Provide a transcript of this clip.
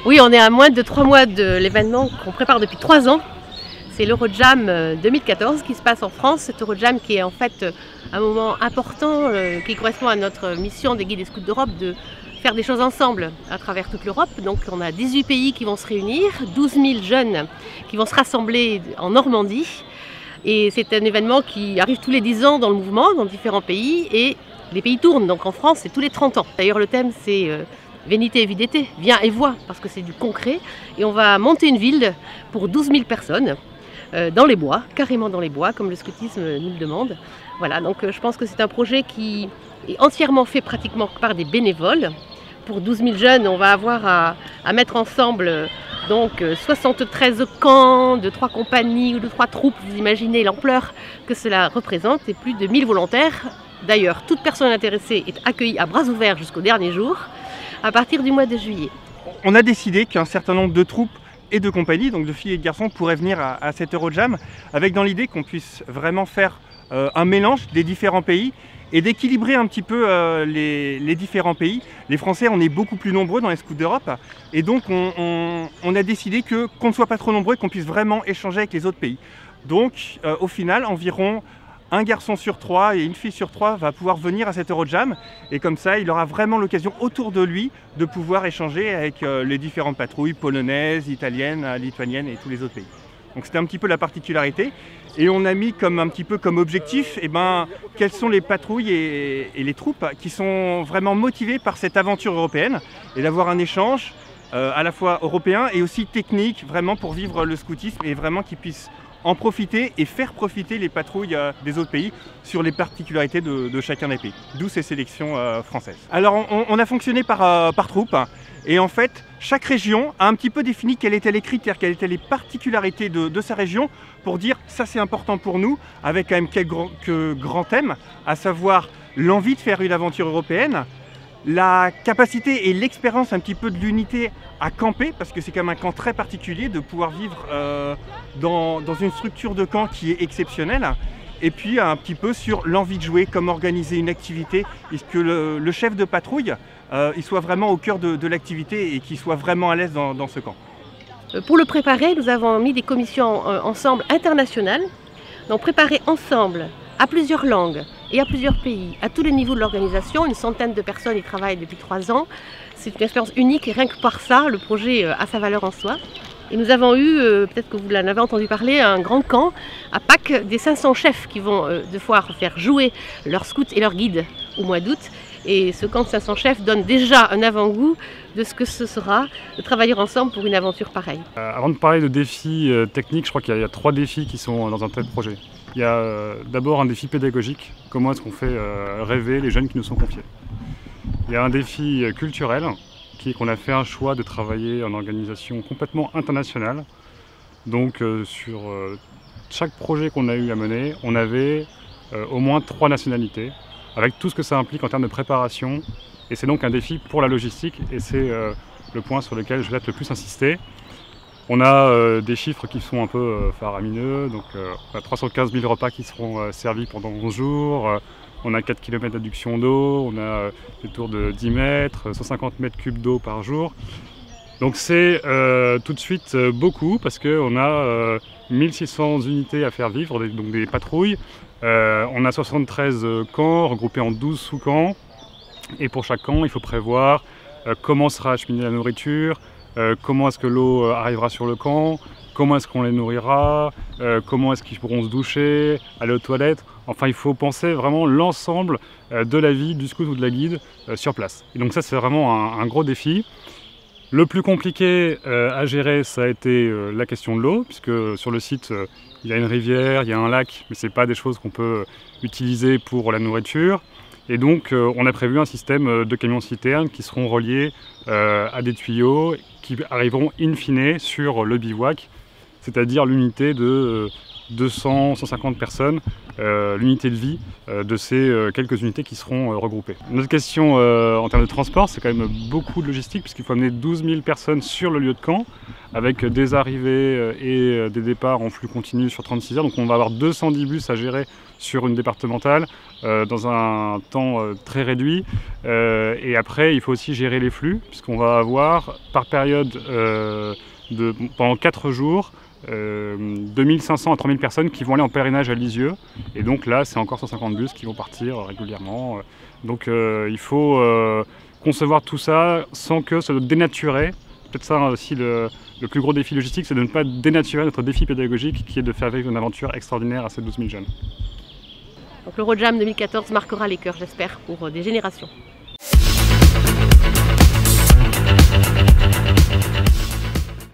Oui, on est à moins de 3 mois de l'événement qu'on prépare depuis 3 ans. C'est l'Eurojam 2014 qui se passe en France. Cet Eurojam qui est en fait un moment important qui correspond à notre mission des guides et scouts d'Europe de faire des choses ensemble à travers toute l'Europe. Donc on a 18 pays qui vont se réunir, 12 000 jeunes qui vont se rassembler en Normandie. Et c'est un événement qui arrive tous les 10 ans dans le mouvement, dans différents pays, et les pays tournent. Donc en France, c'est tous les 30 ans. D'ailleurs, le thème, c'est Venite et Videte, viens et vois, parce que c'est du concret. Et on va monter une ville pour 12 000 personnes, dans les bois, carrément dans les bois, comme le scoutisme nous le demande. Voilà, donc je pense que c'est un projet qui est entièrement fait pratiquement par des bénévoles. Pour 12 000 jeunes, on va avoir à mettre ensemble donc 73 camps de 3 compagnies ou de 3 troupes. Vous imaginez l'ampleur que cela représente, et plus de 1000 volontaires. D'ailleurs, toute personne intéressée est accueillie à bras ouverts jusqu'au dernier jour, à partir du mois de juillet. On a décidé qu'un certain nombre de troupes et de compagnies, donc de filles et de garçons, pourraient venir à cet Eurojam, avec dans l'idée qu'on puisse vraiment faire un mélange des différents pays et d'équilibrer un petit peu les différents pays. Les Français, on est beaucoup plus nombreux dans les scouts d'Europe, et donc on a décidé qu'on ne soit pas trop nombreux et qu'on puisse vraiment échanger avec les autres pays. Donc au final, environ un garçon sur 3 et une fille sur 3 va pouvoir venir à cet Eurojam, et comme ça, il aura vraiment l'occasion autour de lui de pouvoir échanger avec les différentes patrouilles polonaises, italiennes, lituaniennes et tous les autres pays. Donc c'était un petit peu la particularité, et on a mis un petit peu comme objectif quelles sont les patrouilles et les troupes qui sont vraiment motivées par cette aventure européenne, et d'avoir un échange à la fois européen et aussi technique, vraiment pour vivre le scoutisme, et vraiment qu'ils puissent en profiter et faire profiter les patrouilles des autres pays sur les particularités de chacun des pays, d'où ces sélections françaises. Alors on a fonctionné par troupe, et en fait chaque région a un petit peu défini quels étaient les critères, quelles étaient les particularités de sa région, pour dire ça c'est important pour nous, avec quand même quelques grands thèmes, à savoir l'envie de faire une aventure européenne, la capacité et l'expérience un petit peu de l'unité à camper, parce que c'est quand même un camp très particulier, de pouvoir vivre dans une structure de camp qui est exceptionnelle, et puis un petit peu sur l'envie de jouer, comment organiser une activité, et que le chef de patrouille il soit vraiment au cœur de l'activité et qu'il soit vraiment à l'aise dans ce camp. Pour le préparer, nous avons mis des commissions ensemble internationales, donc préparer ensemble à plusieurs langues et à plusieurs pays, à tous les niveaux de l'organisation. Une centaine de personnes y travaillent depuis 3 ans. C'est une expérience unique, et rien que par ça, le projet a sa valeur en soi. Et nous avons eu, peut-être que vous en avez entendu parler, un grand camp à Pâques des 500 chefs qui vont devoir faire jouer leurs scouts et leurs guides au mois d'août. Et ce camp de 500 chefs donne déjà un avant-goût de ce que ce sera de travailler ensemble pour une aventure pareille. Avant de parler de défis techniques, je crois qu'il y a 3 défis qui sont dans un tel projet. Il y a d'abord un défi pédagogique, comment est-ce qu'on fait rêver les jeunes qui nous sont confiés. Il y a un défi culturel, qui est qu'on a fait un choix de travailler en organisation complètement internationale. Donc sur chaque projet qu'on a eu à mener, on avait au moins 3 nationalités, avec tout ce que ça implique en termes de préparation. Et c'est donc un défi pour la logistique, et c'est le point sur lequel je vais le plus insister. On a des chiffres qui sont un peu faramineux, donc on a 315 000 repas qui seront servis pendant 11 jours, on a 4 km d'adduction d'eau, on a des tours de 10 mètres, 150 mètres cubes d'eau par jour. Donc c'est tout de suite beaucoup, parce qu'on a 1600 unités à faire vivre, donc des patrouilles. On a 73 camps regroupés en 12 sous-camps, et pour chaque camp il faut prévoir comment sera acheminée la nourriture, comment est-ce que l'eau arrivera sur le camp, comment est-ce qu'on les nourrira, comment est-ce qu'ils pourront se doucher, aller aux toilettes. Enfin, il faut penser vraiment l'ensemble de la vie du scout ou de la guide sur place. Et donc ça, c'est vraiment un gros défi. Le plus compliqué à gérer, ça a été la question de l'eau, puisque sur le site, il y a une rivière, il y a un lac, mais ce n'est pas des choses qu'on peut utiliser pour la nourriture. Et donc, on a prévu un système de camions-citernes qui seront reliés à des tuyaux qui arriveront in fine sur le bivouac, c'est-à-dire l'unité de 200, 150 personnes, l'unité de vie de ces quelques unités qui seront regroupées. Une autre question en termes de transport, c'est quand même beaucoup de logistique puisqu'il faut amener 12 000 personnes sur le lieu de camp avec des arrivées et des départs en flux continu sur 36 heures. Donc on va avoir 210 bus à gérer sur une départementale dans un temps très réduit. Et après, il faut aussi gérer les flux puisqu'on va avoir par période pendant 4 jours 2500 à 3000 personnes qui vont aller en pèlerinage à Lisieux. Et donc là, c'est encore 150 bus qui vont partir régulièrement. Donc il faut concevoir tout ça sans que ça soit dénaturé. Peut-être ça aussi le plus gros défi logistique, c'est de ne pas dénaturer notre défi pédagogique qui est de faire vivre une aventure extraordinaire à ces 12 000 jeunes. Donc l'Eurojam 2014 marquera les cœurs, j'espère, pour des générations.